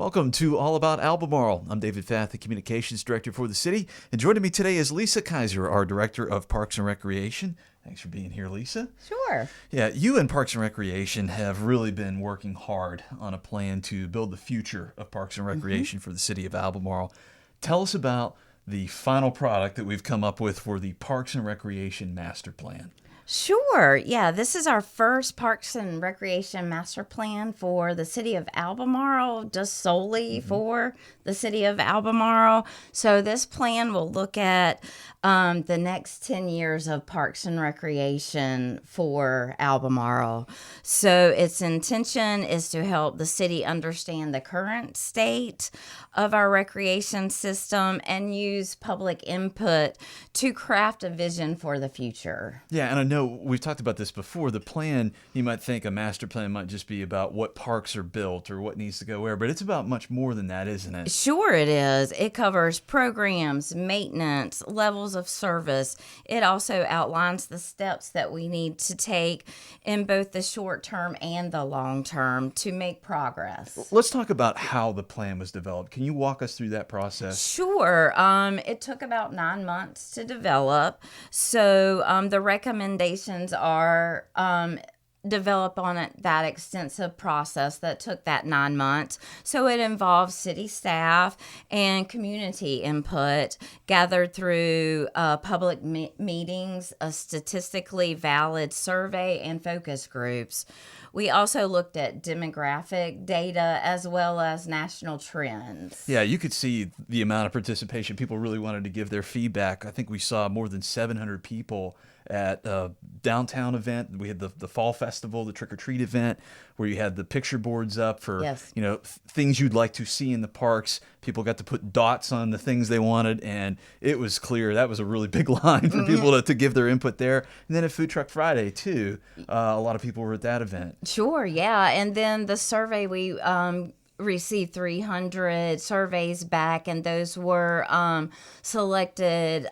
Welcome to All About Albemarle. I'm David Fath, the Communications Director for the city. And joining me today is Lisa Kiser, our Director of Parks and Recreation. Thanks for being here, Lisa. Sure. Yeah, you and Parks and Recreation have really been working hard on a plan to build the future of Parks and Recreation for the city of Albemarle. Tell us about the final product that we've come up with for the Parks and Recreation Master Plan. Sure. Yeah, this is our first Parks and Recreation Master Plan for the city of Albemarle, just solely for the city of Albemarle. So this plan will look at the next 10 years of Parks and Recreation for Albemarle. So its intention is to help the city understand the current state of our recreation system and use public input to craft a vision for the future. Yeah, and I know we've talked about this before. The plan, you might think a master plan might just be about what parks are built or what needs to go where, but it's about much more than that, isn't it? Sure it is. It covers programs, maintenance, levels of service. It also outlines the steps that we need to take in both the short term and the long term to make progress. Let's talk about how the plan was developed. Can you walk us through that process? Sure. It took about 9 months to develop. So the recommendations are develop on that extensive process that took that 9 months. So it involves city staff and community input gathered through public meetings, a statistically valid survey, and focus groups. We also looked at demographic data as well as national trends. Yeah, you could see the amount of participation. People really wanted to give their feedback. I think we saw more than 700 people at a downtown event. We had the fall festival, the trick-or-treat event, where you had the picture boards up for things you'd like to see in the parks. People got to put dots on the things they wanted, and it was clear that was a really big line for people to give their input there. And then at Food Truck Friday, too, a lot of people were at that event. Sure, yeah. And then the survey, we received 300 surveys back, and those were selected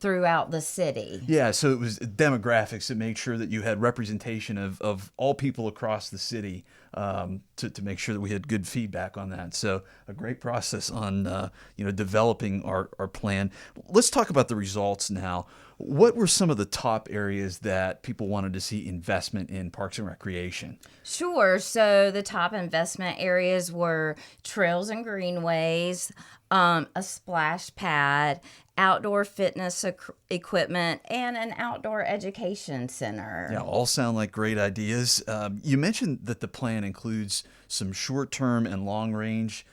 throughout the city. Yeah, so it was demographics that made sure that you had representation of all people across the city to make sure that we had good feedback on that. So a great process on developing our plan. Let's talk about the results now. What were some of the top areas that people wanted to see investment in Parks and Recreation? Sure. So the top investment areas were trails and greenways, a splash pad, outdoor fitness equipment, and an outdoor education center. Yeah, all sound like great ideas. You mentioned that the plan includes some short-term and long-range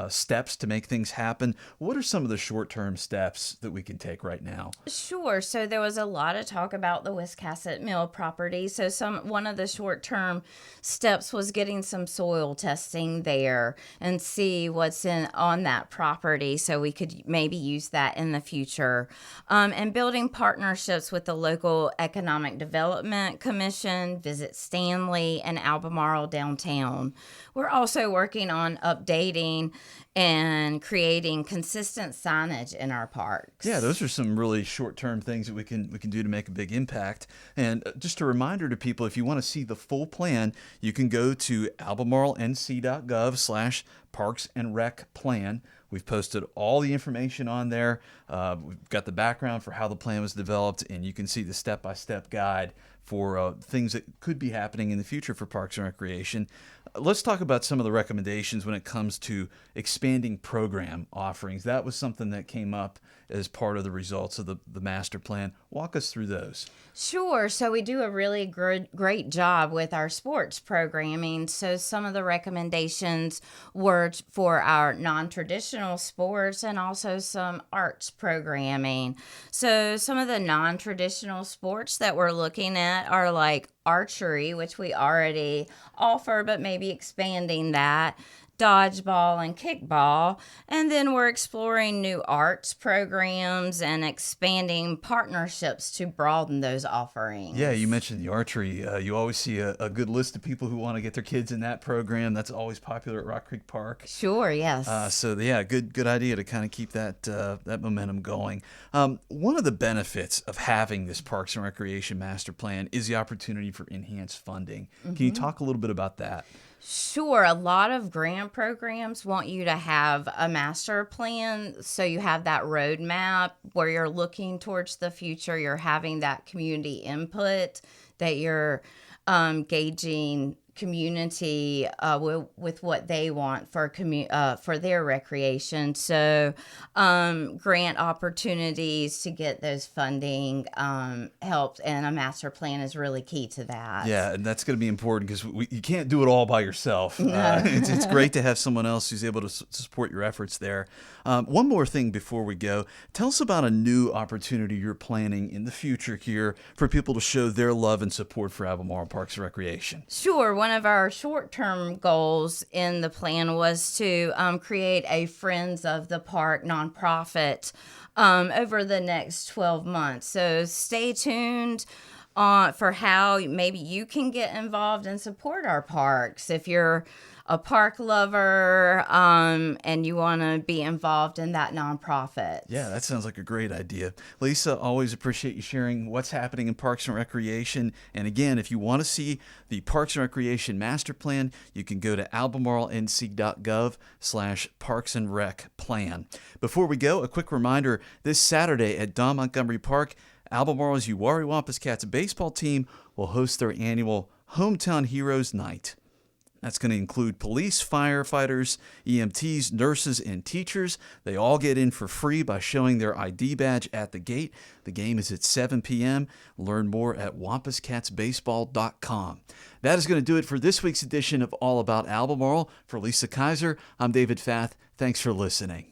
steps to make things happen. What are some of the short-term steps that we can take right now? Sure. So there was a lot of talk about the Wiscasset Mill property. So one of the short-term steps was getting some soil testing there and see what's on that property so we could maybe use that in the future. And building partnerships with the local Economic Development Commission, Visit Stanley, and Albemarle Downtown. We're also working on updating and creating consistent signage in our parks. Yeah, those are some really short-term things that we can do to make a big impact. And just a reminder to people, if you want to see the full plan, you can go to albemarlenc.gov/Parks and Rec Plan. We've posted all the information on there. We've got the background for how the plan was developed, and you can see the step-by-step guide for things that could be happening in the future for Parks and Recreation. Let's talk about some of the recommendations when it comes to expanding program offerings. That was something that came up as part of the results of the master plan. Walk us through those. Sure. So we do a really great job with our sports programming. So some of the recommendations were for our non-traditional sports and also some arts programming. So some of the non-traditional sports that we're looking at are like archery, which we already offer, but maybe expanding that, dodgeball and kickball. And then we're exploring new arts programs and expanding partnerships to broaden those offerings. Yeah, you mentioned the archery. You always see a good list of people who want to get their kids in that program. That's always popular at Rock Creek Park. Sure, yes. Good idea to kind of keep that momentum going. One of the benefits of having this Parks and Recreation Master Plan is the opportunity for enhanced funding. Can you talk a little bit about that? Sure. A lot of grant programs want you to have a master plan. So you have that roadmap where you're looking towards the future. You're having that community input, that you're gauging community with what they want for their recreation. So grant opportunities to get those funding helps, and a master plan is really key to that. Yeah, and that's going to be important because you can't do it all by yourself. No. It's great to have someone else who's able to support your efforts there. One more thing before we go. Tell us about a new opportunity you're planning in the future here for people to show their love and support for Albemarle Parks and Recreation. Sure. One of our short-term goals in the plan was to create a Friends of the Park nonprofit over the next 12 months. So stay tuned for how maybe you can get involved and support our parks. If you're a park lover and you want to be involved in that nonprofit. Yeah, that sounds like a great idea. Lisa, always appreciate you sharing what's happening in Parks and Recreation. And again, if you want to see the Parks and Recreation Master Plan, you can go to albemarlenc.gov/Parks and Rec Plan. Before we go, a quick reminder, this Saturday at Don Montgomery Park, Albemarle's Uwharrie Wampus Cats baseball team will host their annual Hometown Heroes Night. That's going to include police, firefighters, EMTs, nurses, and teachers. They all get in for free by showing their ID badge at the gate. The game is at 7 p.m. Learn more at wampuscatsbaseball.com. That is going to do it for this week's edition of All About Albemarle. For Lisa Kiser, I'm David Fath. Thanks for listening.